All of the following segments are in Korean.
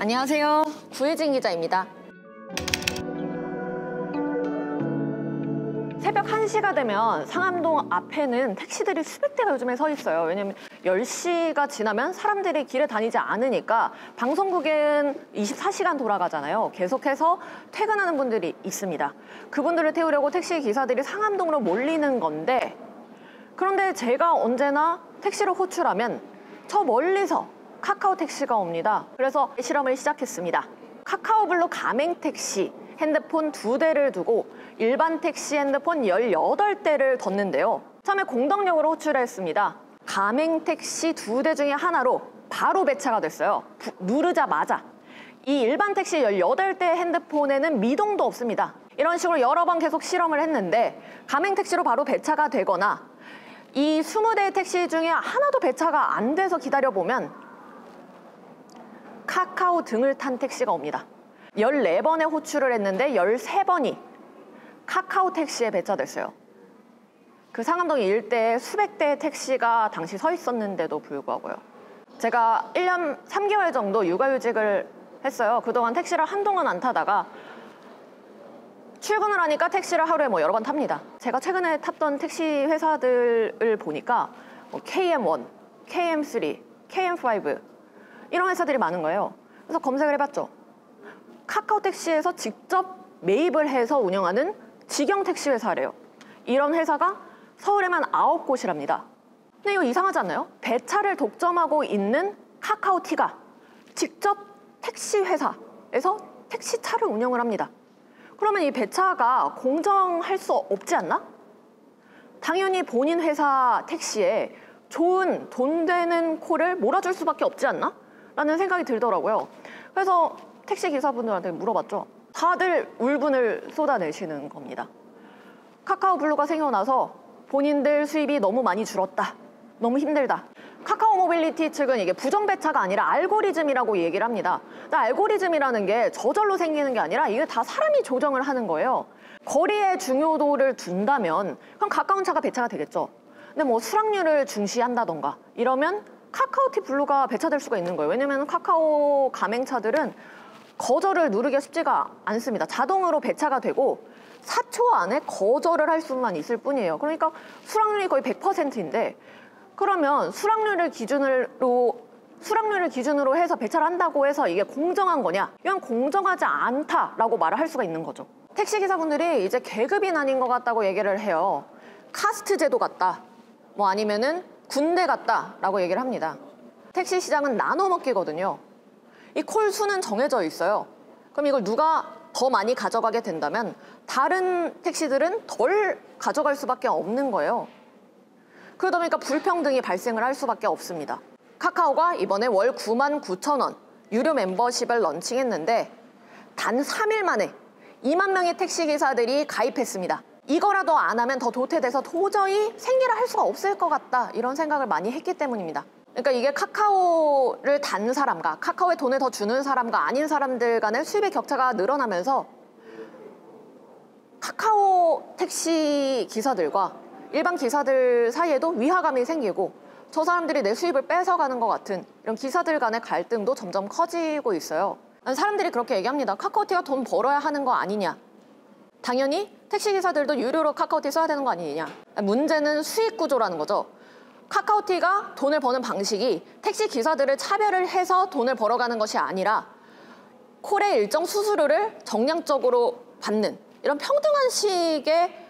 안녕하세요. 구혜진 기자입니다. 새벽 1시가 되면 상암동 앞에는 택시들이 수백 대가 요즘에 서 있어요. 왜냐면 10시가 지나면 사람들이 길에 다니지 않으니까 방송국엔 24시간 돌아가잖아요. 계속해서 퇴근하는 분들이 있습니다. 그분들을 태우려고 택시 기사들이 상암동으로 몰리는 건데, 그런데 제가 언제나 택시를 호출하면 저 멀리서 카카오 택시가 옵니다. 그래서 실험을 시작했습니다. 카카오블루 가맹택시 핸드폰 2대를 두고 일반 택시 핸드폰 18대를 뒀는데요. 처음에 공덕역으로 호출을 했습니다. 가맹택시 2대 중에 하나로 바로 배차가 됐어요. 누르자마자. 이 일반 택시 18대 핸드폰에는 미동도 없습니다. 이런 식으로 여러 번 계속 실험을 했는데 가맹택시로 바로 배차가 되거나 이 20대 택시 중에 하나도 배차가 안 돼서 기다려보면 카카오 등을 탄 택시가 옵니다. 14번의 호출을 했는데 13번이 카카오 택시에 배차됐어요. 그 상암동 일대에 수백 대의 택시가 당시 서 있었는데도 불구하고요. 제가 1년 3개월 정도 육아휴직을 했어요. 그동안 택시를 한동안 안 타다가 출근을 하니까 택시를 하루에 여러 번 탑니다. 제가 최근에 탔던 택시 회사들을 보니까 KM1, KM3, KM5 이런 회사들이 많은 거예요. 그래서 검색을 해봤죠. 카카오 택시에서 직접 매입을 해서 운영하는 직영 택시 회사래요. 이런 회사가 서울에만 9곳이랍니다. 근데 이거 이상하지 않나요? 배차를 독점하고 있는 카카오티가 직접 택시 회사에서 택시차를 운영을 합니다. 그러면 이 배차가 공정할 수 없지 않나? 당연히 본인 회사 택시에 좋은 돈 되는 콜을 몰아줄 수밖에 없지 않나? 라는 생각이 들더라고요. 그래서 택시 기사분들한테 물어봤죠. 다들 울분을 쏟아내시는 겁니다. 카카오블루가 생겨나서 본인들 수입이 너무 많이 줄었다. 너무 힘들다. 카카오 모빌리티 측은 이게 부정배차가 아니라 알고리즘이라고 얘기를 합니다. 근데 알고리즘이라는 게 저절로 생기는 게 아니라 이게 다 사람이 조정을 하는 거예요. 거리의 중요도를 둔다면 그럼 가까운 차가 배차가 되겠죠. 근데 수락률을 중시한다던가 이러면 카카오티 블루가 배차될 수가 있는 거예요. 왜냐면 카카오 가맹차들은 거절을 누르기가 쉽지가 않습니다. 자동으로 배차가 되고 4초 안에 거절을 할 수만 있을 뿐이에요. 그러니까 수락률이 거의 100%인데 그러면 수락률을 기준으로 해서 배차를 한다고 해서 이게 공정한 거냐? 이건 공정하지 않다라고 말을 할 수가 있는 거죠. 택시기사분들이 이제 계급이 나뉜 것 같다고 얘기를 해요. 카스트 제도 같다. 아니면은 군대 같다라고 얘기를 합니다. 택시 시장은 나눠먹기거든요. 이 콜 수는 정해져 있어요. 그럼 이걸 누가 더 많이 가져가게 된다면 다른 택시들은 덜 가져갈 수밖에 없는 거예요. 그러다 보니까 불평등이 발생을 할 수밖에 없습니다. 카카오가 이번에 월 99,000원 유료 멤버십을 런칭했는데 단 3일 만에 2만 명의 택시기사들이 가입했습니다. 이거라도 안 하면 더 도태돼서 도저히 생계를 할 수가 없을 것 같다 이런 생각을 많이 했기 때문입니다. 그러니까 이게 카카오를 단 사람과 카카오에 돈을 더 주는 사람과 아닌 사람들 간의 수입의 격차가 늘어나면서 카카오 택시 기사들과 일반 기사들 사이에도 위화감이 생기고 저 사람들이 내 수입을 뺏어가는 것 같은 이런 기사들 간의 갈등도 점점 커지고 있어요. 사람들이 그렇게 얘기합니다. 카카오티가 돈 벌어야 하는 거 아니냐. 당연히 택시기사들도 유료로 카카오티 써야 되는 거 아니냐. 문제는 수익 구조라는 거죠. 카카오티가 돈을 버는 방식이 택시기사들을 차별을 해서 돈을 벌어가는 것이 아니라 콜의 일정 수수료를 정량적으로 받는 이런 평등한 식의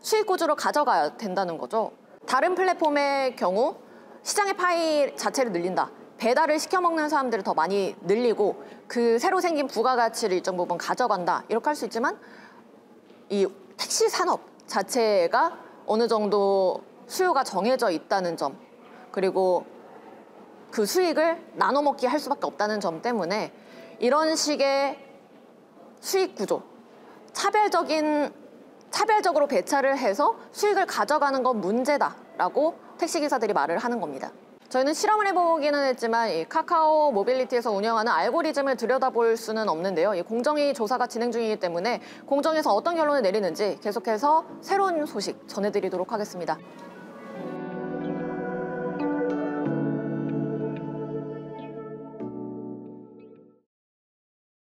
수익 구조로 가져가야 된다는 거죠. 다른 플랫폼의 경우 시장의 파이 자체를 늘린다. 배달을 시켜 먹는 사람들을 더 많이 늘리고 그 새로 생긴 부가가치를 일정 부분 가져간다. 이렇게 할 수 있지만 이 택시 산업 자체가 어느 정도 수요가 정해져 있다는 점, 그리고 그 수익을 나눠 먹기 할 수밖에 없다는 점 때문에 이런 식의 수익 구조, 차별적으로 배차를 해서 수익을 가져가는 건 문제다라고 택시기사들이 말을 하는 겁니다. 저희는 실험을 해보기는 했지만 이 카카오 모빌리티에서 운영하는 알고리즘을 들여다볼 수는 없는데요. 이 공정위 조사가 진행 중이기 때문에 공정위에서 어떤 결론을 내리는지 계속해서 새로운 소식 전해드리도록 하겠습니다.